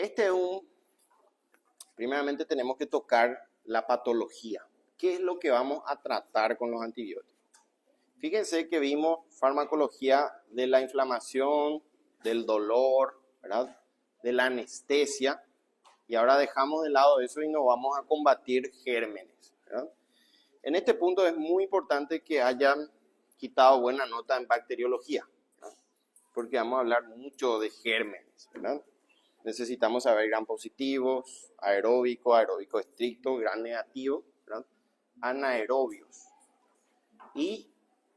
Este es primeramente tenemos que tocar la patología. ¿Qué es lo que vamos a tratar con los antibióticos? Fíjense que vimos farmacología de la inflamación, del dolor, ¿verdad? De la anestesia, y ahora dejamos de lado eso y nos vamos a combatir gérmenes, ¿verdad? En este punto es muy importante que hayan quitado buena nota en bacteriología, ¿verdad? Porque vamos a hablar mucho de gérmenes, ¿verdad? Necesitamos saber gram positivos, aeróbico, aeróbico estricto, gram negativo, ¿verdad? Anaerobios. Y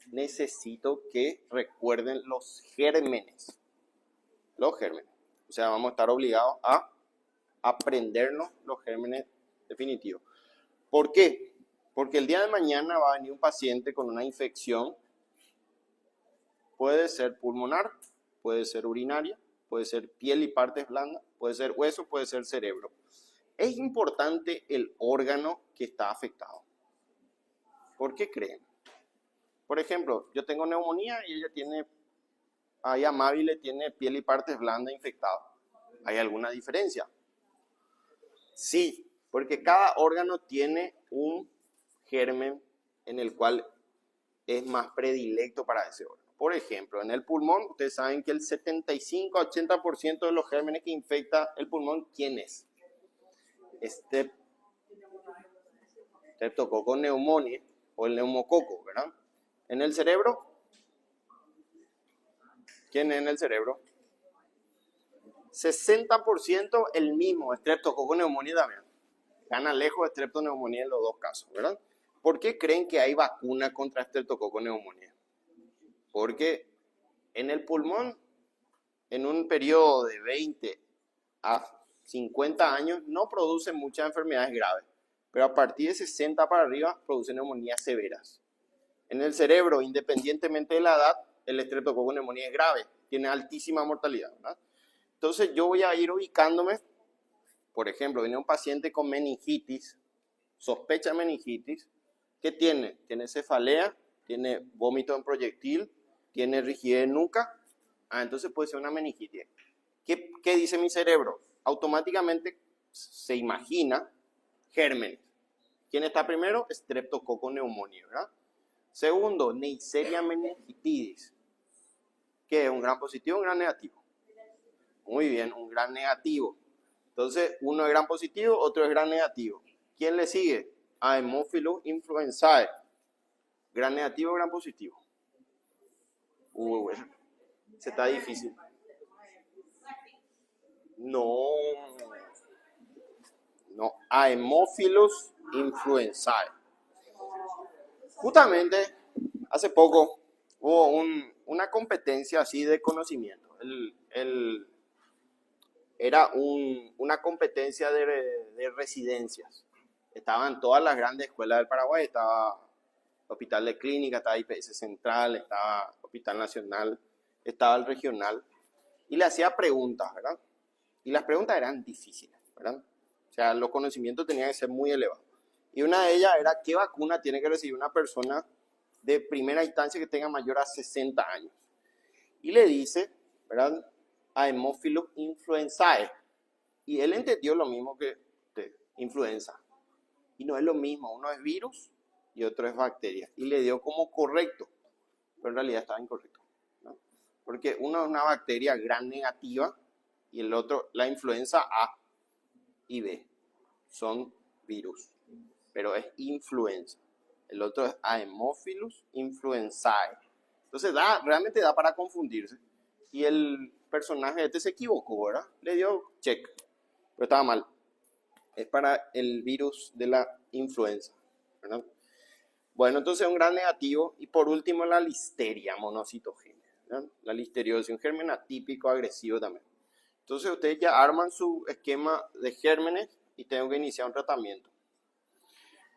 necesito que recuerden los gérmenes. Los gérmenes. O sea, vamos a estar obligados a aprendernos los gérmenes definitivos. ¿Por qué? Porque el día de mañana va a venir un paciente con una infección. Puede ser pulmonar, puede ser urinaria, puede ser piel y partes blandas, puede ser hueso, puede ser cerebro. Es importante el órgano que está afectado. ¿Por qué creen? Por ejemplo, yo tengo neumonía y ella tiene, amabile tiene piel y partes blandas infectadas. ¿Hay alguna diferencia? Sí, porque cada órgano tiene un germen en el cual es más predilecto para ese órgano. Por ejemplo, en el pulmón, ustedes saben que el 75-80% de los gérmenes que infecta el pulmón, ¿quién es? Streptococcus pneumoniae o el neumococo, ¿verdad? En el cerebro, ¿quién es en el cerebro? 60% el mismo, Streptococcus pneumoniae también. Gana lejos Streptoneumonía en los dos casos, ¿verdad? ¿Por qué creen que hay vacuna contra Streptococcus pneumoniae? Porque en el pulmón, en un periodo de 20 a 50 años, no produce muchas enfermedades graves, pero a partir de 60 para arriba produce neumonías severas. En el cerebro, independientemente de la edad, el Streptococcus pneumoniae es grave, tiene altísima mortalidad, ¿verdad? Entonces yo voy a ir ubicándome. Por ejemplo, viene un paciente con meningitis, sospecha de meningitis. ¿Qué tiene? Tiene cefalea, tiene vómito en proyectil, tiene rigidez en nuca. Entonces puede ser una meningitis. ¿Qué dice mi cerebro? Automáticamente se imagina gérmenes. ¿Quién está primero? Streptococcus pneumoniae, ¿verdad? Segundo, Neisseria meningitidis. ¿Qué es? ¿Un gram positivo o un gram negativo? Muy bien, un gram negativo. Entonces, uno es gram positivo, otro es gram negativo. ¿Quién le sigue? Haemophilus influenzae. ¿Gram negativo o gram positivo? Bueno, se está difícil. No, Haemophilus influenzae. Justamente, hace poco hubo una competencia así de conocimiento. Era una competencia de residencias. Estaban todas las grandes escuelas del Paraguay, estaba Hospital de Clínica, estaba IPS Central, estaba Hospital Nacional, estaba el regional, y le hacía preguntas, ¿verdad? Y las preguntas eran difíciles, ¿verdad? O sea, los conocimientos tenían que ser muy elevados. Y una de ellas era, ¿qué vacuna tiene que recibir una persona de primera instancia que tenga mayor a 60 años? Y le dice, ¿verdad? Haemophilus influenzae. Y él entendió lo mismo que influenza. Y no es lo mismo, uno es virus y otro es bacteria. Y le dio como correcto, pero en realidad estaba incorrecto, ¿no? Porque uno es una bacteria gram negativa y el otro, la influenza A y B, son virus, pero es influenza. El otro es Haemophilus influenzae. Entonces realmente da para confundirse. Y el personaje se equivocó, ¿verdad? Le dio check, pero estaba mal. Es para el virus de la influenza, ¿verdad? Bueno, entonces un gran negativo. Y por último, la listeria monocitogénica, ¿verdad? La listeriosis, un germen atípico agresivo también. Entonces ustedes ya arman su esquema de gérmenes y tengo que iniciar un tratamiento.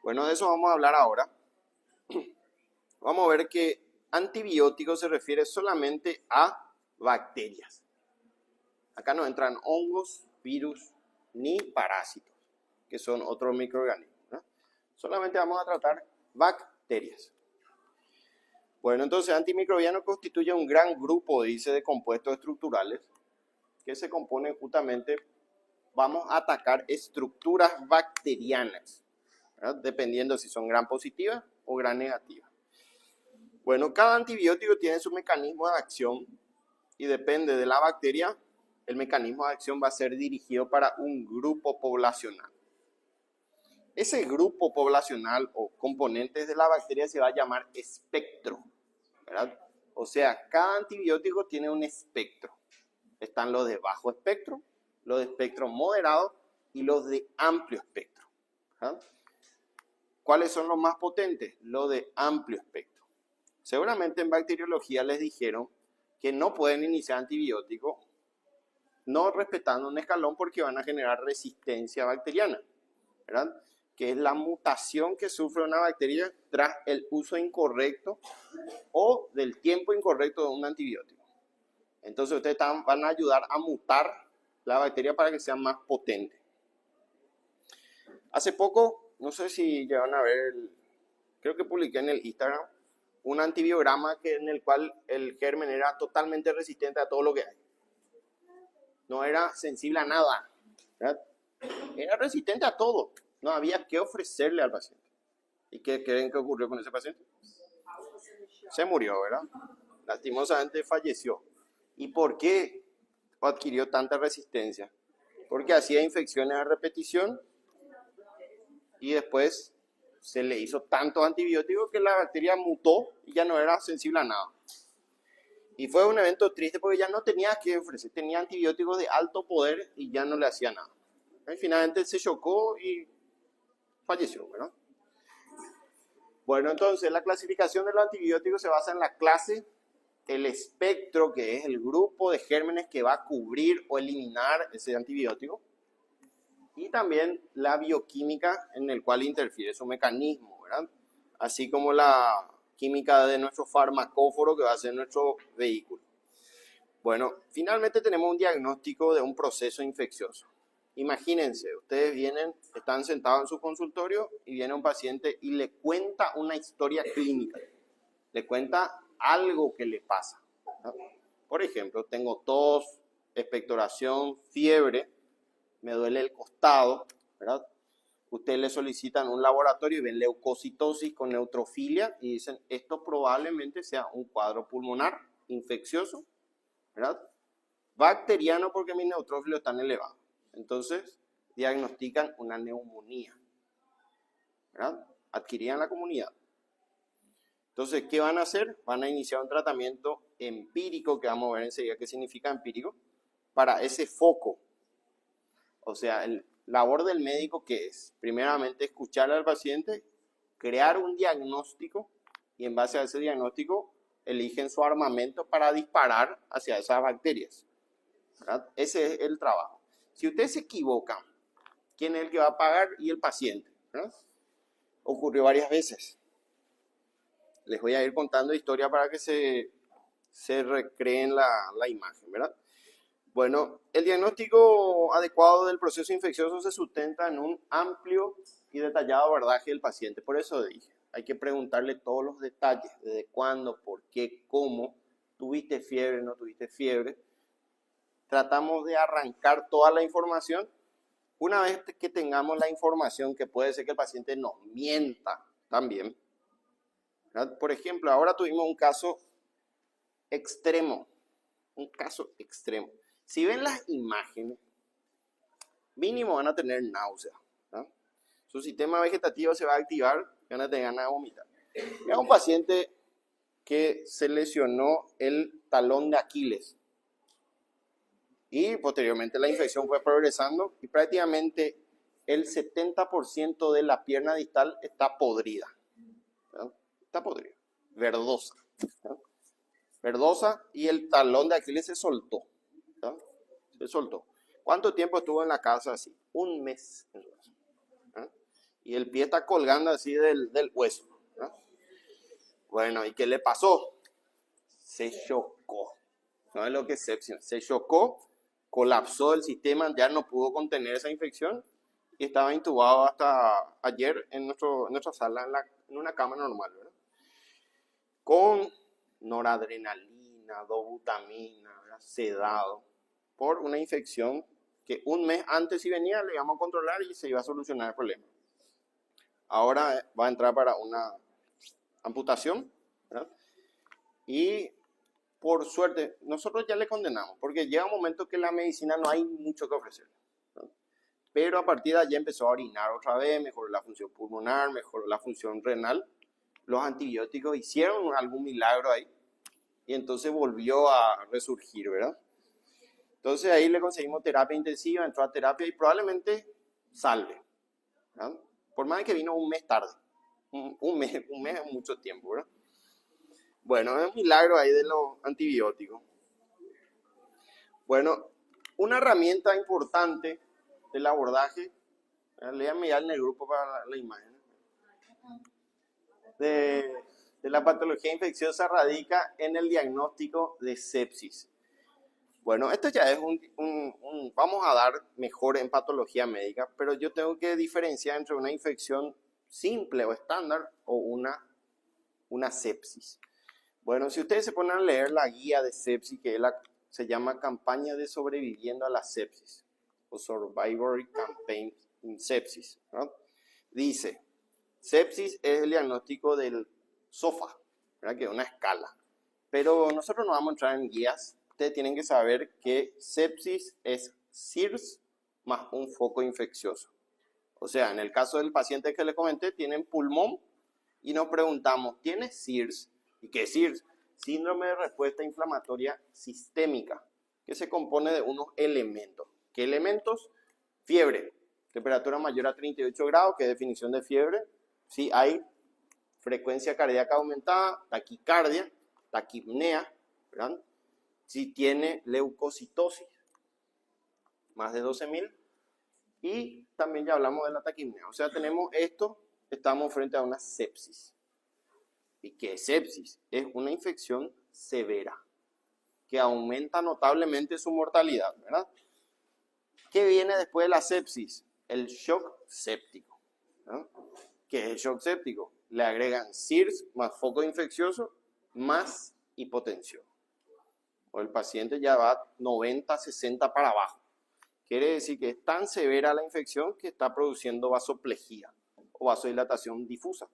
Bueno, de eso vamos a hablar ahora. Vamos a ver que antibiótico se refiere solamente a bacterias. Acá no entran hongos, virus ni parásitos, que son otros microorganismos, ¿no? Solamente vamos a tratar bacterias. Bueno, entonces antimicrobiano constituye un gran grupo, dice, de compuestos estructurales que se componen justamente vamos a atacar estructuras bacterianas, ¿verdad? Dependiendo si son gram positivas o gram negativas. Bueno, cada antibiótico tiene su mecanismo de acción y depende de la bacteria, el mecanismo de acción va a ser dirigido para un grupo poblacional. Ese grupo poblacional o componentes de la bacteria se va a llamar espectro, ¿verdad? O sea, cada antibiótico tiene un espectro. Están los de bajo espectro, los de espectro moderado y los de amplio espectro, ¿verdad? ¿Cuáles son los más potentes? Los de amplio espectro. Seguramente en bacteriología les dijeron que no pueden iniciar antibióticos no respetando un escalón porque van a generar resistencia bacteriana, ¿verdad? Que es la mutación que sufre una bacteria tras el uso incorrecto o del tiempo incorrecto de un antibiótico. Entonces ustedes van a ayudar a mutar la bacteria para que sea más potente. Hace poco, no sé si llegaron a ver, creo que publiqué en el Instagram, un antibiograma en el cual el germen era totalmente resistente a todo lo que hay. No era sensible a nada, ¿verdad? Era resistente a todo. No había que ofrecerle al paciente. ¿Y qué creen que ocurrió con ese paciente? Se murió, ¿verdad? Lastimosamente falleció. ¿Y por qué adquirió tanta resistencia? Porque hacía infecciones a repetición y después se le hizo tantos antibióticos que la bacteria mutó y ya no era sensible a nada. Y fue un evento triste porque ya no tenía que ofrecer, tenía antibióticos de alto poder y ya no le hacía nada. Y finalmente se chocó y falleció, ¿verdad? Bueno, entonces la clasificación de los antibióticos se basa en la clase, el espectro, que es el grupo de gérmenes que va a cubrir o eliminar ese antibiótico, y también la bioquímica en el cual interfiere su mecanismo, ¿verdad? Así como la química de nuestro farmacóforo que va a ser nuestro vehículo. Bueno, finalmente tenemos un diagnóstico de un proceso infeccioso. Imagínense, ustedes están sentados en su consultorio y viene un paciente y le cuenta una historia clínica, le cuenta algo que le pasa, ¿no? Por ejemplo, tengo tos, expectoración, fiebre, me duele el costado, ¿verdad? Ustedes le solicitan un laboratorio y ven leucocitosis con neutrofilia y dicen, esto probablemente sea un cuadro pulmonar infeccioso, ¿verdad? Bacteriano porque mis neutrófilos están elevados. Entonces, diagnostican una neumonía, ¿verdad? Adquirían la comunidad. Entonces, ¿qué van a hacer? Van a iniciar un tratamiento empírico, que vamos a ver enseguida qué significa empírico, para ese foco. O sea, el labor del médico, ¿qué es? Primeramente, escuchar al paciente, crear un diagnóstico y en base a ese diagnóstico eligen su armamento para disparar hacia esas bacterias, ¿verdad? Ese es el trabajo. Si usted se equivoca, ¿quién es el que va a pagar? Y el paciente, ¿verdad? Ocurrió varias veces. Les voy a ir contando historia para que se recreen la imagen, ¿verdad? Bueno, el diagnóstico adecuado del proceso infeccioso se sustenta en un amplio y detallado abordaje del paciente. Por eso dije, hay que preguntarle todos los detalles, desde cuándo, por qué, cómo, tuviste fiebre, no tuviste fiebre. Tratamos de arrancar toda la información. Una vez que tengamos la información, que puede ser que el paciente nos mienta también, ¿verdad? Por ejemplo, ahora tuvimos un caso extremo, Si ven las imágenes, mínimo van a tener náusea, ¿no? Su sistema vegetativo se va a activar y van a tener ganas de vomitar. Es un paciente que se lesionó el talón de Aquiles y posteriormente la infección fue progresando y prácticamente el 70% de la pierna distal está podrida, ¿no? Está podrida, verdosa, ¿no? Verdosa, y el talón de Aquiles se soltó, ¿no? Se soltó. ¿Cuánto tiempo estuvo en la casa así? Un mes, ¿no? Y el pie está colgando así del hueso, ¿no? Bueno, ¿y qué le pasó? Se chocó. No es lo que es sepsis. Se chocó, colapsó el sistema, ya no pudo contener esa infección y estaba intubado hasta ayer en nuestra sala, en una cama normal, ¿verdad? Con noradrenalina, dobutamina, ¿verdad? Sedado, por una infección que un mes antes si venía le íbamos a controlar y se iba a solucionar el problema. Ahora va a entrar para una amputación, ¿verdad? Y por suerte, nosotros ya le condenamos, porque llega un momento que la medicina no hay mucho que ofrecer, ¿no? Pero a partir de allí empezó a orinar otra vez, mejoró la función pulmonar, mejoró la función renal. Los antibióticos hicieron algún milagro ahí y entonces volvió a resurgir, ¿verdad? Entonces ahí le conseguimos terapia intensiva, entró a terapia y probablemente salve, ¿verdad? Por más que vino un mes tarde, un mes es mucho tiempo, ¿verdad? Bueno, es un milagro ahí de los antibióticos. Bueno, una herramienta importante del abordaje, léanme ya en el grupo para la imagen, de la patología infecciosa radica en el diagnóstico de sepsis. Bueno, esto ya es vamos a dar mejor en patología médica, pero yo tengo que diferenciar entre una infección simple o estándar o una sepsis. Bueno, si ustedes se ponen a leer la guía de sepsis, que se llama Campaña de Sobreviviendo a la Sepsis, o Survivor Campaign in Sepsis, ¿no? Dice, sepsis es el diagnóstico del SOFA, ¿verdad? Que es una escala. Pero nosotros no vamos a entrar en guías. Ustedes tienen que saber que sepsis es SIRS más un foco infeccioso. O sea, en el caso del paciente que le comenté, tienen pulmón y nos preguntamos, ¿tiene SIRS? ¿Y qué es SIRS? Síndrome de respuesta inflamatoria sistémica, que se compone de unos elementos. ¿Qué elementos? Fiebre, temperatura mayor a 38 grados, que es definición de fiebre. Si hay frecuencia cardíaca aumentada, taquicardia, taquipnea, ¿verdad? Si tiene leucocitosis, más de 12.000. Y también ya hablamos de la taquipnea. O sea, tenemos esto, estamos frente a una sepsis. ¿Y qué es sepsis? Es una infección severa que aumenta notablemente su mortalidad, ¿verdad? ¿Qué viene después de la sepsis? El shock séptico, ¿no? ¿Qué es el shock séptico? Le agregan SIRS más foco infeccioso más hipotensión. O el paciente ya va 90, 60 para abajo. Quiere decir que es tan severa la infección que está produciendo vasoplejía o vasodilatación difusa.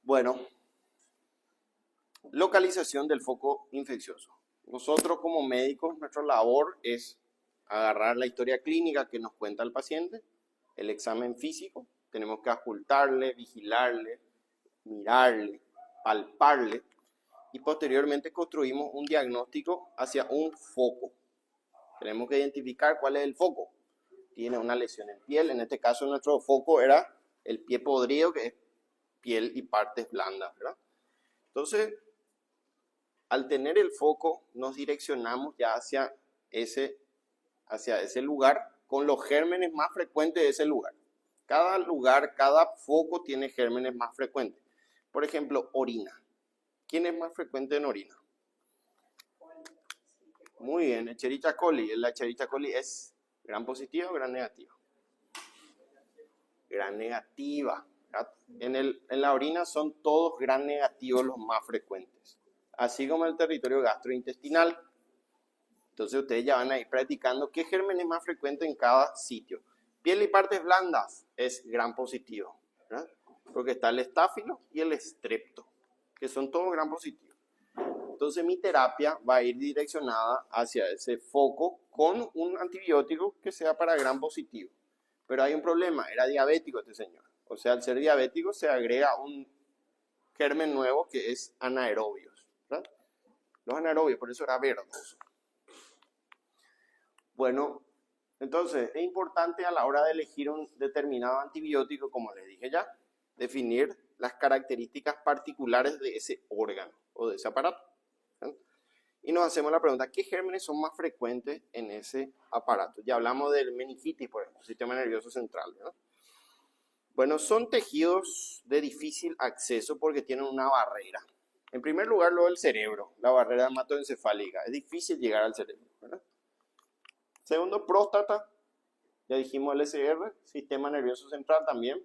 Bueno, localización del foco infeccioso. Nosotros como médicos, nuestra labor es agarrar la historia clínica que nos cuenta el paciente, el examen físico, tenemos que ocultarle, vigilarle, mirarle, palparle y posteriormente construimos un diagnóstico hacia un foco. Tenemos que identificar cuál es el foco. Tiene una lesión en piel, en este caso nuestro foco era el pie podrido, que es piel y partes blandas, ¿verdad? Entonces, al tener el foco, nos direccionamos ya hacia ese lugar con los gérmenes más frecuentes de ese lugar. Cada lugar, cada foco tiene gérmenes más frecuentes. Por ejemplo, orina. ¿Quién es más frecuente en orina? Muy bien, Escherichia coli. La Escherichia coli es gran positiva o gran negativa. Gran negativa. En la orina son todos gran negativos los más frecuentes. Así como en el territorio gastrointestinal. Entonces ustedes ya van a ir practicando qué germen es más frecuente en cada sitio. Piel y partes blandas es gran positivo, ¿verdad? Porque está el estáfilo y el estrepto, que son todos gran positivos. Entonces mi terapia va a ir direccionada hacia ese foco con un antibiótico que sea para gran positivo. Pero hay un problema, era diabético este señor. O sea, al ser diabético se agrega un germen nuevo que es anaerobios, ¿verdad? Los anaerobios, por eso era verdoso. Bueno, entonces es importante a la hora de elegir un determinado antibiótico, como les dije ya, definir las características particulares de ese órgano o de ese aparato, ¿sí? Y nos hacemos la pregunta, ¿qué gérmenes son más frecuentes en ese aparato? Ya hablamos del meningitis, por ejemplo, sistema nervioso central, ¿no? Bueno, son tejidos de difícil acceso porque tienen una barrera. En primer lugar, lo del cerebro, la barrera hematoencefálica. Es difícil llegar al cerebro, ¿verdad? Segundo, próstata, ya dijimos LCR, sistema nervioso central también.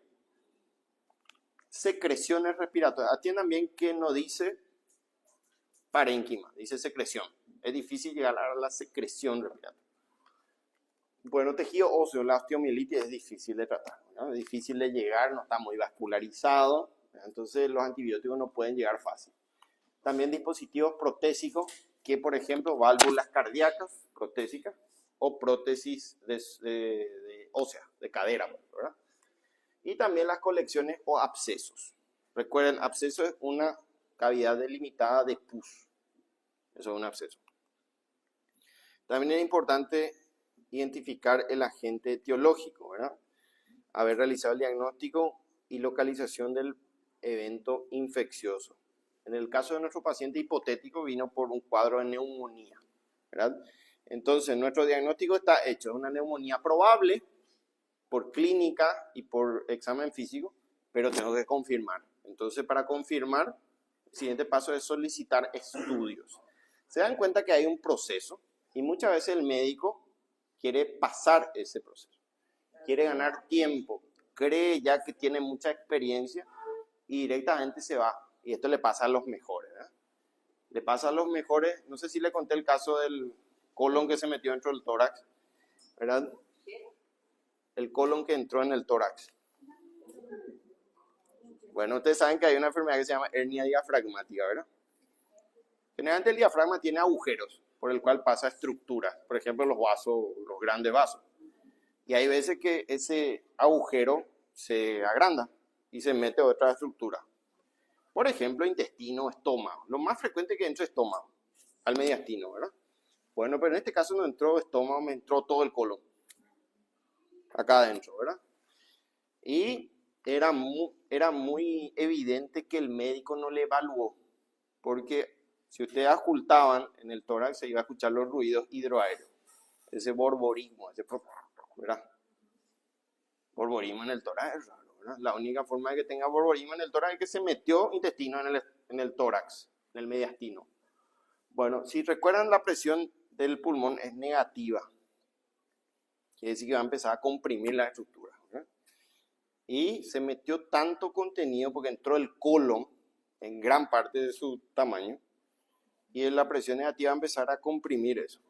Secreciones respiratorias. Atiendan bien que no dice parénquima, dice secreción. Es difícil llegar a la secreción respiratoria. Bueno, tejido óseo, la osteomielitis es difícil de tratar, ¿no? Es difícil de llegar, no está muy vascularizado, entonces los antibióticos no pueden llegar fácil. También dispositivos protésicos, que por ejemplo válvulas cardíacas protésicas o prótesis ósea, de cadera, ¿verdad? Y también las colecciones o abscesos. Recuerden, absceso es una cavidad delimitada de pus. Eso es un absceso. También es importante identificar el agente etiológico, ¿verdad? Haber realizado el diagnóstico y localización del evento infeccioso. En el caso de nuestro paciente hipotético vino por un cuadro de neumonía, ¿verdad? Entonces, nuestro diagnóstico está hecho. Es una neumonía probable por clínica y por examen físico, pero tengo que confirmar. Entonces, para confirmar, el siguiente paso es solicitar estudios. Se dan cuenta que hay un proceso y muchas veces el médico quiere pasar ese proceso. Quiere ganar tiempo, cree ya que tiene mucha experiencia y directamente se va. Y esto le pasa a los mejores, ¿verdad? Le pasa a los mejores, no sé si le conté el caso del colon que se metió dentro del tórax, ¿verdad? El colon que entró en el tórax. Bueno, ustedes saben que hay una enfermedad que se llama hernia diafragmática, ¿verdad? Generalmente el diafragma tiene agujeros por el cual pasa estructura, por ejemplo los vasos, los grandes vasos. Y hay veces que ese agujero se agranda y se mete otra estructura. Por ejemplo, intestino, estómago. Lo más frecuente es que entre estómago, al mediastino, ¿verdad? Bueno, pero en este caso no entró estómago, me entró todo el colon. Acá adentro, ¿verdad? Y era muy evidente que el médico no le evaluó, porque si ustedes ocultaban en el tórax se iba a escuchar los ruidos hidroaéreos, ese borborismo, ¿verdad? Borborismo en el tórax es raro, ¿verdad? La única forma de que tenga borborismo en el tórax es que se metió intestino en el tórax, en el mediastino. Bueno, si recuerdan, la presión del pulmón es negativa, quiere decir que va a empezar a comprimir la estructura, ¿verdad? Y se metió tanto contenido porque entró el colon en gran parte de su tamaño y la presión negativa va a empezar a comprimir eso.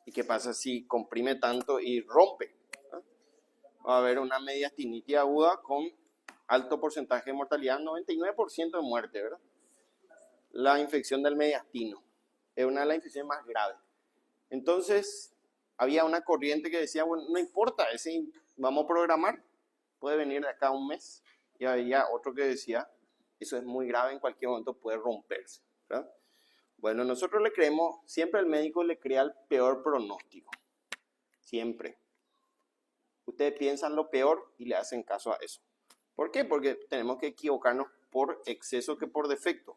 ¿Y qué pasa si comprime tanto y rompe? Va a haber una mediastinitis aguda con alto porcentaje de mortalidad, 99% de muerte, ¿verdad? La infección del mediastino es una de las infecciones más graves. Entonces, había una corriente que decía, bueno, no importa, vamos a programar, puede venir de acá a un mes. Y había otro que decía, eso es muy grave, en cualquier momento puede romperse, ¿verdad? Bueno, nosotros le creemos, siempre el médico le crea el peor pronóstico, siempre. Ustedes piensan lo peor y le hacen caso a eso. ¿Por qué? Porque tenemos que equivocarnos por exceso que por defecto.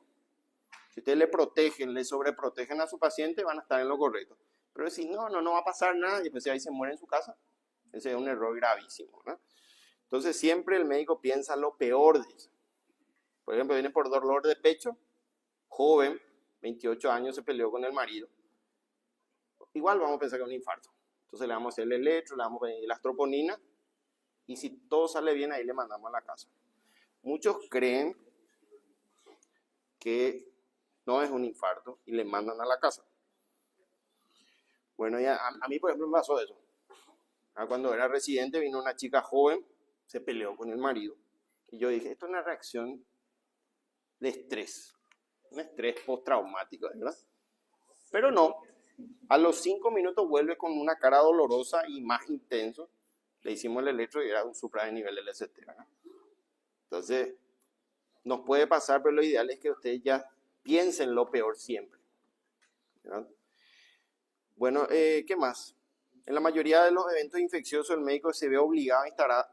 Si ustedes le protegen, le sobreprotegen a su paciente, van a estar en lo correcto. Pero si no va a pasar nada y después ahí se muere en su casa, ese es un error gravísimo, ¿no? Entonces siempre el médico piensa lo peor de eso. Por ejemplo, viene por dolor de pecho, joven, 28 años, se peleó con el marido. Igual vamos a pensar que es un infarto. Entonces le vamos a hacer el electro, le vamos a poner la astroponina y si todo sale bien ahí le mandamos a la casa. Muchos creen que no es un infarto y le mandan a la casa. Bueno, ya, a mí por ejemplo me pasó eso. Cuando era residente vino una chica joven, se peleó con el marido. Y yo dije, esto es una reacción de estrés, un estrés postraumático, ¿verdad? Pero no, a los 5 minutos vuelve con una cara dolorosa y más intenso. Le hicimos el electro y era un supra de nivel LST, ¿verdad? Entonces, nos puede pasar, pero lo ideal es que ustedes ya piensen lo peor siempre, ¿verdad? Bueno, ¿qué más? En la mayoría de los eventos infecciosos, el médico se ve obligado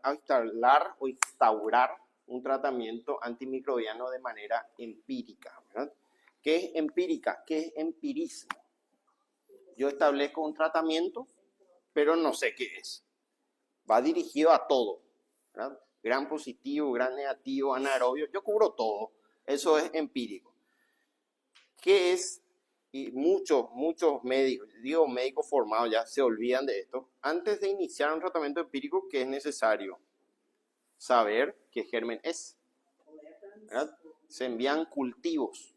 a instaurar un tratamiento antimicrobiano de manera empírica, ¿verdad? ¿Qué es empírica? ¿Qué es empirismo? Yo establezco un tratamiento, pero no sé qué es. Va dirigido a todo, ¿verdad? Gran positivo, gran negativo, anaerobio, yo cubro todo. Eso es empírico. ¿Qué es? Y muchos médicos, digo médicos formados ya se olvidan de esto. Antes de iniciar un tratamiento empírico, ¿qué es necesario? Saber qué germen es, ¿verdad? Se envían cultivos,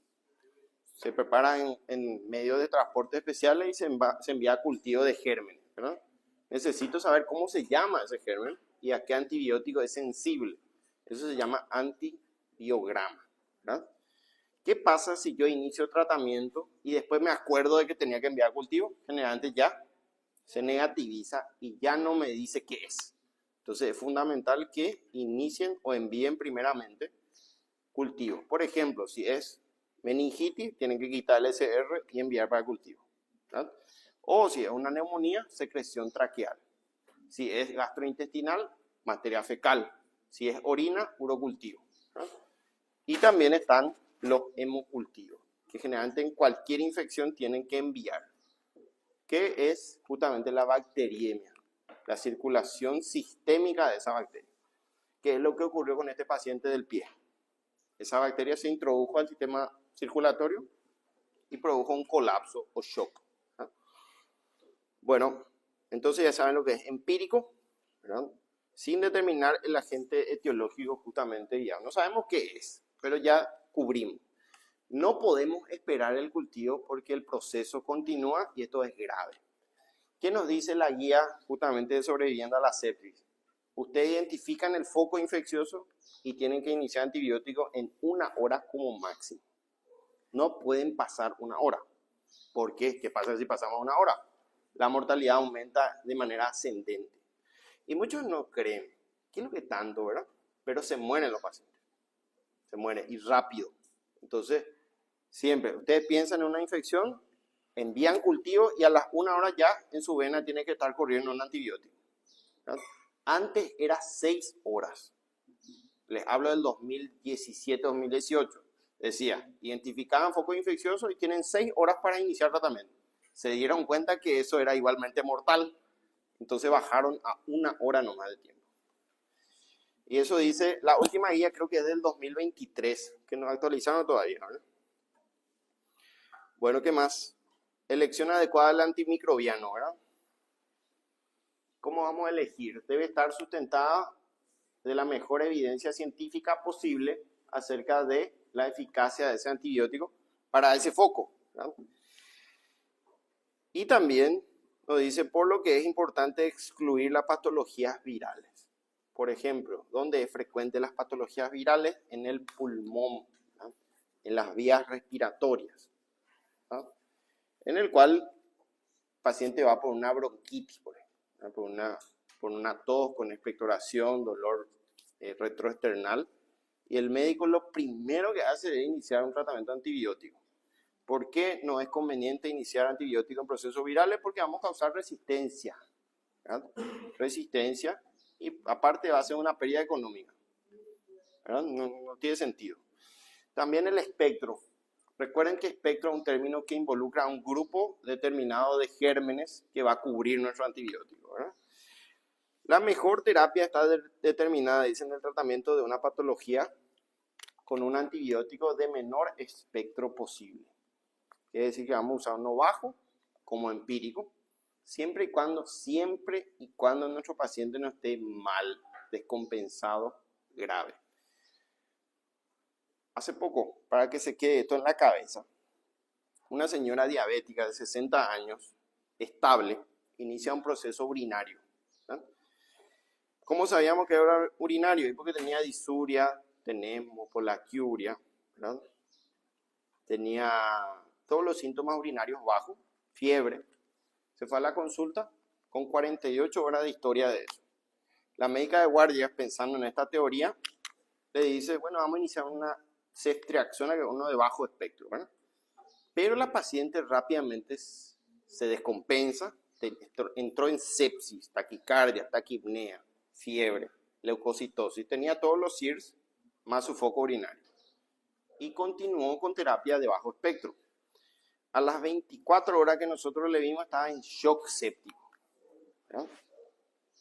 se preparan en medios de transporte especiales y se envía cultivo de gérmenes, ¿verdad? necesito saber cómo se llama ese germen y a qué antibiótico es sensible. Eso se llama antibiograma, ¿verdad? ¿Qué pasa si yo inicio tratamiento y después me acuerdo de que tenía que enviar cultivo? Generalmente ya se negativiza y ya no me dice qué es. Entonces es fundamental que inicien o envíen primeramente cultivo. Por ejemplo, si es meningitis, tienen que quitar el SR y enviar para cultivo, ¿verdad? O si es una neumonía, secreción traqueal. Si es gastrointestinal, materia fecal. Si es orina, urocultivo, ¿verdad? Y también están los hemocultivos, que generalmente en cualquier infección tienen que enviar, que es justamente la bacteriemia, la circulación sistémica de esa bacteria, que es lo que ocurrió con este paciente del pie. Esa bacteria se introdujo al sistema circulatorio y produjo un colapso o shock. ¿Ah? Bueno, entonces ya saben lo que es empírico, ¿verdad? Sin determinar el agente etiológico justamente ya. No sabemos qué es, pero ya cubrimos. No podemos esperar el cultivo porque el proceso continúa y esto es grave. ¿Qué nos dice la guía justamente de sobreviviendo a la sepsis? Ustedes identifican el foco infeccioso y tienen que iniciar antibióticos en 1 hora como máximo. No pueden pasar 1 hora. ¿Por qué? ¿Qué pasa si pasamos 1 hora? La mortalidad aumenta de manera ascendente. Y muchos no creen. ¿Qué es lo que tanto, verdad? Pero se mueren los pacientes. Se mueren y rápido. Entonces, siempre, ustedes piensan en una infección, envían cultivo y a las 1 hora ya en su vena tiene que estar corriendo un antibiótico, ¿verdad? Antes era 6 horas. Les hablo del 2017-2018. Decía, identificaban focos infecciosos y tienen 6 horas para iniciar tratamiento. Se dieron cuenta que eso era igualmente mortal. Entonces bajaron a 1 hora nomás de tiempo. Y eso dice, la última guía creo que es del 2023, que no actualizaron todavía, ¿no? Bueno, ¿qué más? Elección adecuada del antimicrobiano, ¿verdad? ¿Cómo vamos a elegir? Debe estar sustentada de la mejor evidencia científica posible acerca de la eficacia de ese antibiótico para ese foco, ¿verdad? Y también nos dice por lo que es importante excluir las patologías virales. Por ejemplo, ¿dónde es frecuente las patologías virales? En el pulmón, ¿verdad? En las vías respiratorias, ¿verdad? En el cual el paciente va por una bronquitis, por ejemplo, por una tos con expectoración, dolor retroesternal, y el médico lo primero que hace es iniciar un tratamiento antibiótico. ¿Por qué no es conveniente iniciar antibiótico en procesos virales? Porque vamos a causar resistencia, ¿verdad? Resistencia, y aparte va a ser una pérdida económica, ¿verdad? No tiene sentido. También el espectro. Recuerden que espectro es un término que involucra a un grupo determinado de gérmenes que va a cubrir nuestro antibiótico, ¿verdad? La mejor terapia está determinada, dice, en el tratamiento de una patología con un antibiótico de menor espectro posible. Quiere decir que vamos a usar uno bajo como empírico, siempre y cuando nuestro paciente no esté mal, descompensado, grave. Hace poco, para que se quede esto en la cabeza, una señora diabética de 60 años, estable, inicia un proceso urinario, ¿verdad? ¿Cómo sabíamos que era urinario? Y porque tenía disuria, tenemos polaquiuria, ¿verdad? Tenía todos los síntomas urinarios bajos, fiebre. Se fue a la consulta con 48 horas de historia de eso. La médica de guardia, pensando en esta teoría, le dice, bueno, vamos a iniciar una ceftriaxona, que es uno de bajo espectro, ¿verdad? Pero la paciente rápidamente se descompensa, entró en sepsis, taquicardia, taquipnea, fiebre, leucocitosis, tenía todos los SIRS más su foco urinario. Y continuó con terapia de bajo espectro. A las 24 horas que nosotros le vimos estaba en shock séptico, ¿verdad?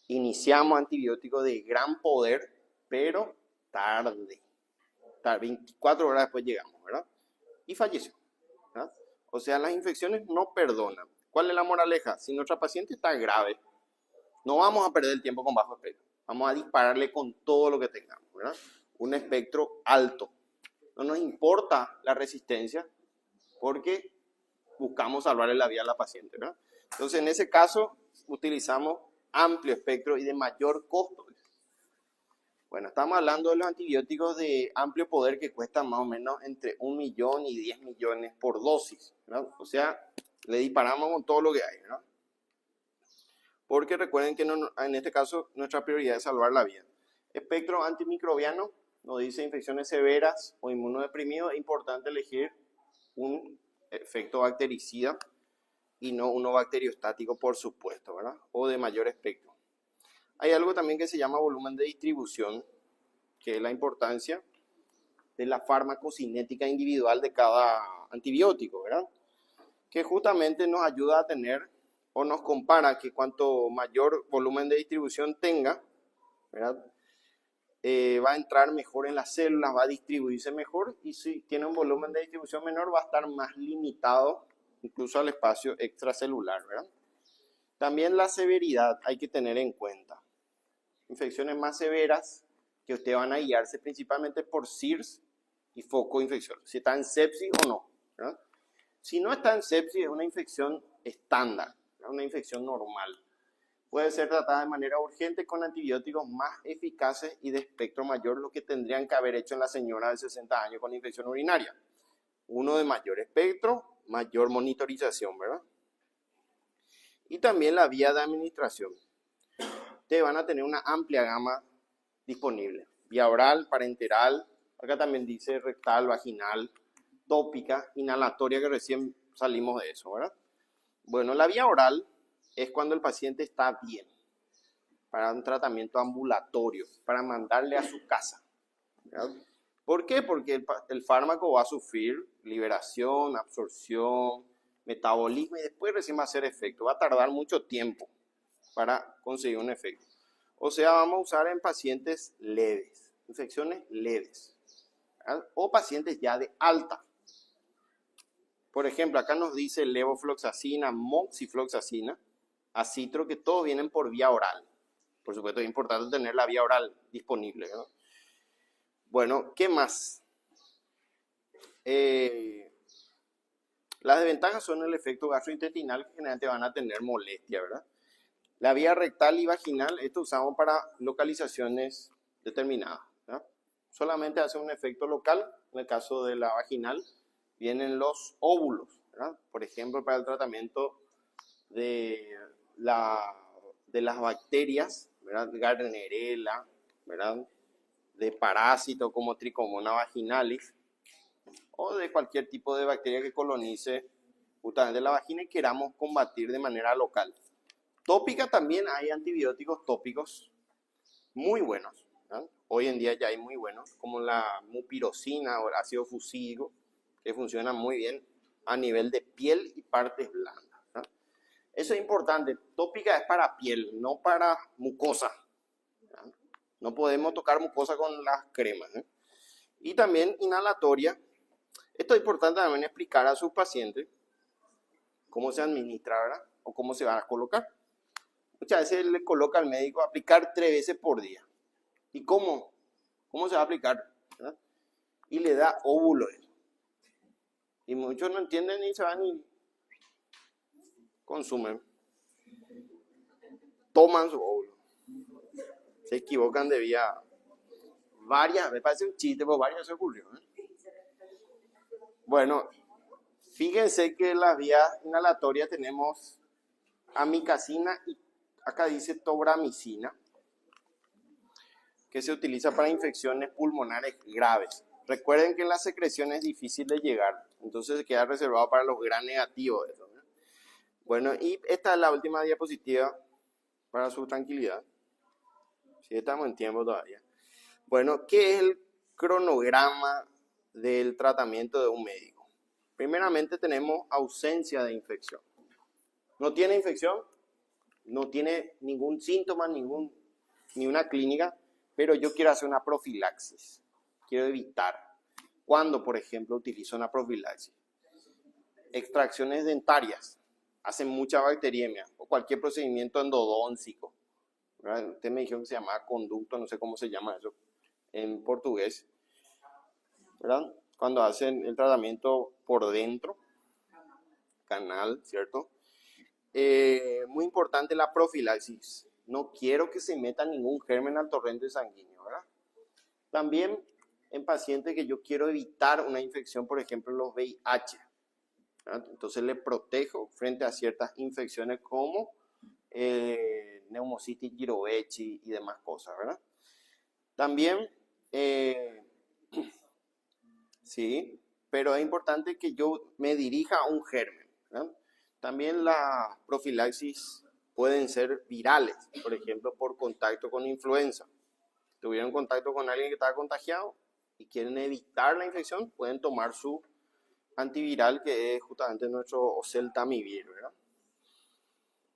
Iniciamos antibióticos de gran poder, pero tarde. 24 horas después llegamos, ¿verdad? Y falleció, ¿verdad? O sea, las infecciones no perdonan. ¿Cuál es la moraleja? Si nuestra paciente está grave, no vamos a perder el tiempo con bajo espectro. Vamos a dispararle con todo lo que tengamos, ¿verdad? Un espectro alto. No nos importa la resistencia porque buscamos salvarle la vida a la paciente, ¿verdad? Entonces, en ese caso, utilizamos amplio espectro y de mayor costo. Bueno, estamos hablando de los antibióticos de amplio poder que cuestan más o menos entre 1 millón y 10 millones por dosis, ¿verdad? O sea, le disparamos con todo lo que hay, ¿verdad? Porque recuerden que no, en este caso nuestra prioridad es salvar la vida. Espectro antimicrobiano nos dice infecciones severas o inmunodeprimidos. Es importante elegir un efecto bactericida y no uno bacteriostático, por supuesto, ¿verdad? O de mayor espectro. Hay algo también que se llama volumen de distribución, que es la importancia de la farmacocinética individual de cada antibiótico, ¿verdad? Que justamente nos ayuda a tener o nos compara que cuanto mayor volumen de distribución tenga, ¿verdad? Va a entrar mejor en las células, va a distribuirse mejor, y si tiene un volumen de distribución menor va a estar más limitado incluso al espacio extracelular, ¿verdad? También la severidad hay que tener en cuenta. Infecciones más severas que ustedes van a guiarse principalmente por SIRS y foco infeccioso, si está en sepsis o no, ¿verdad? Si no está en sepsis es una infección estándar, ¿verdad? Una infección normal. Puede ser tratada de manera urgente con antibióticos más eficaces y de espectro mayor, lo que tendrían que haber hecho en la señora de 60 años con infección urinaria. Uno de mayor espectro, mayor monitorización, ¿verdad? Y también la vía de administración. Ustedes van a tener una amplia gama disponible. Vía oral, parenteral, acá también dice rectal, vaginal, tópica, inhalatoria, que recién salimos de eso, ¿verdad? Bueno, la vía oral es cuando el paciente está bien, para un tratamiento ambulatorio, para mandarle a su casa, ¿verdad? ¿Por qué? Porque el fármaco va a sufrir liberación, absorción, metabolismo y después recién va a hacer efecto. Va a tardar mucho tiempo para conseguir un efecto. O sea, vamos a usar en pacientes leves, infecciones leves, ¿verdad? O pacientes ya de alta. Por ejemplo, acá nos dice levofloxacina, moxifloxacina, acitro, que todos vienen por vía oral. Por supuesto, es importante tener la vía oral disponible, ¿no? Bueno, ¿qué más? Las desventajas son el efecto gastrointestinal, que generalmente van a tener molestia, ¿verdad? La vía rectal y vaginal, esto usamos para localizaciones determinadas, ¿verdad? Solamente hace un efecto local. En el caso de la vaginal, vienen los óvulos, ¿verdad? Por ejemplo, para el tratamiento de las bacterias, ¿verdad? Gardnerella, ¿verdad? De parásitos como Trichomonas vaginalis, o de cualquier tipo de bacteria que colonice justamente la vagina y queramos combatir de manera local. Tópica también hay antibióticos tópicos muy buenos, ¿verdad? Hoy en día ya hay muy buenos, como la mupirocina o el ácido fusílico, que funcionan muy bien a nivel de piel y partes blandas, ¿verdad? Eso es importante. Tópica es para piel, no para mucosa, ¿verdad? No podemos tocar mucosa con las cremas, ¿eh? Y también inhalatoria. Esto es importante también explicar a sus pacientes cómo se administra, ¿verdad? O cómo se van a colocar. Muchas veces le coloca al médico aplicar 3 veces por día. ¿Y cómo? ¿Cómo se va a aplicar? ¿Verdad? Y le da óvulo. Y muchos no entienden ni se van y consumen. Toman su óvulo. Se equivocan de vía. Varias, me parece un chiste, pero varias se ocurrió, ¿eh? Bueno, fíjense que en las vías inhalatorias tenemos amikacina y acá dice tobramicina, que se utiliza para infecciones pulmonares graves. Recuerden que en las secreciones es difícil de llegar, entonces se queda reservado para los gran negativos de eso, ¿no? Bueno, y esta es la última diapositiva para su tranquilidad. Si estamos en tiempo todavía. Bueno, ¿qué es el cronograma del tratamiento de un médico? Primeramente tenemos ausencia de infección. No tiene infección, no tiene ningún síntoma, ni una clínica, pero yo quiero hacer una profilaxis. Quiero evitar. ¿Cuándo, por ejemplo, utilizo una profilaxis? Extracciones dentarias. Hacen mucha bacteriemia o cualquier procedimiento endodóntico, ¿verdad? Usted me dijo que se llamaba conducto, no sé cómo se llama eso en portugués, ¿verdad? Cuando hacen el tratamiento por dentro, canal, ¿cierto? Muy importante la profilaxis. no quiero que se meta ningún germen al torrente sanguíneo, ¿verdad? También en pacientes que yo quiero evitar una infección, por ejemplo, los VIH, ¿verdad? Entonces le protejo frente a ciertas infecciones como Pneumocystis jirovecii y demás cosas, ¿verdad? También, sí, pero es importante que yo me dirija a un germen, ¿verdad? También las profilaxis pueden ser virales, por ejemplo, por contacto con influenza. Tuvieron contacto con alguien que estaba contagiado y quieren evitar la infección, pueden tomar su antiviral, que es justamente nuestro oseltamivir, ¿verdad?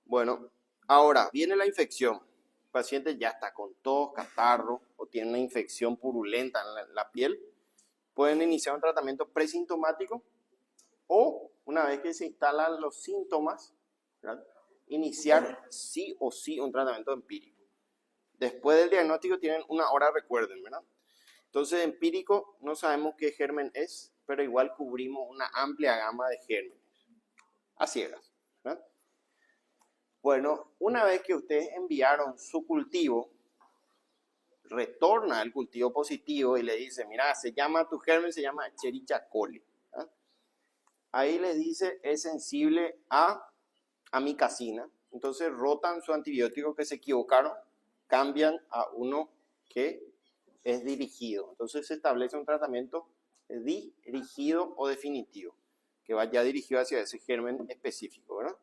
Bueno, ahora viene la infección. El paciente ya está con tos, catarro o tiene una infección purulenta en la piel. Pueden iniciar un tratamiento presintomático o, una vez que se instalan los síntomas, ¿verdad?, iniciar sí o sí un tratamiento empírico. Después del diagnóstico tienen una hora, recuerden, ¿verdad? Entonces, empírico, no sabemos qué germen es, pero igual cubrimos una amplia gama de gérmenes, a ciegas, ¿verdad? Bueno, una vez que ustedes enviaron su cultivo, retorna el cultivo positivo y le dice, mira, tu germen se llama Escherichia coli, ¿verdad? Ahí le dice, es sensible a amikacina, entonces rotan su antibiótico que se equivocaron, cambian a uno que es dirigido. Entonces se establece un tratamiento dirigido o definitivo, que vaya dirigido hacia ese germen específico, ¿verdad?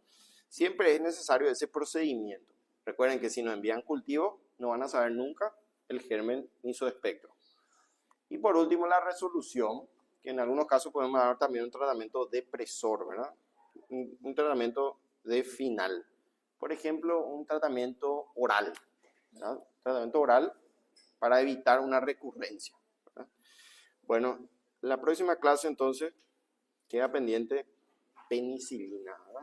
Siempre es necesario ese procedimiento. Recuerden que si nos envían cultivo, no van a saber nunca el germen ni su espectro. Y por último, la resolución, que en algunos casos podemos dar también un tratamiento depresor, ¿verdad? Un tratamiento de final. Por ejemplo, un tratamiento oral, ¿verdad? Tratamiento oral para evitar una recurrencia, ¿verdad? Bueno, la próxima clase entonces queda pendiente penicilina, ¿verdad?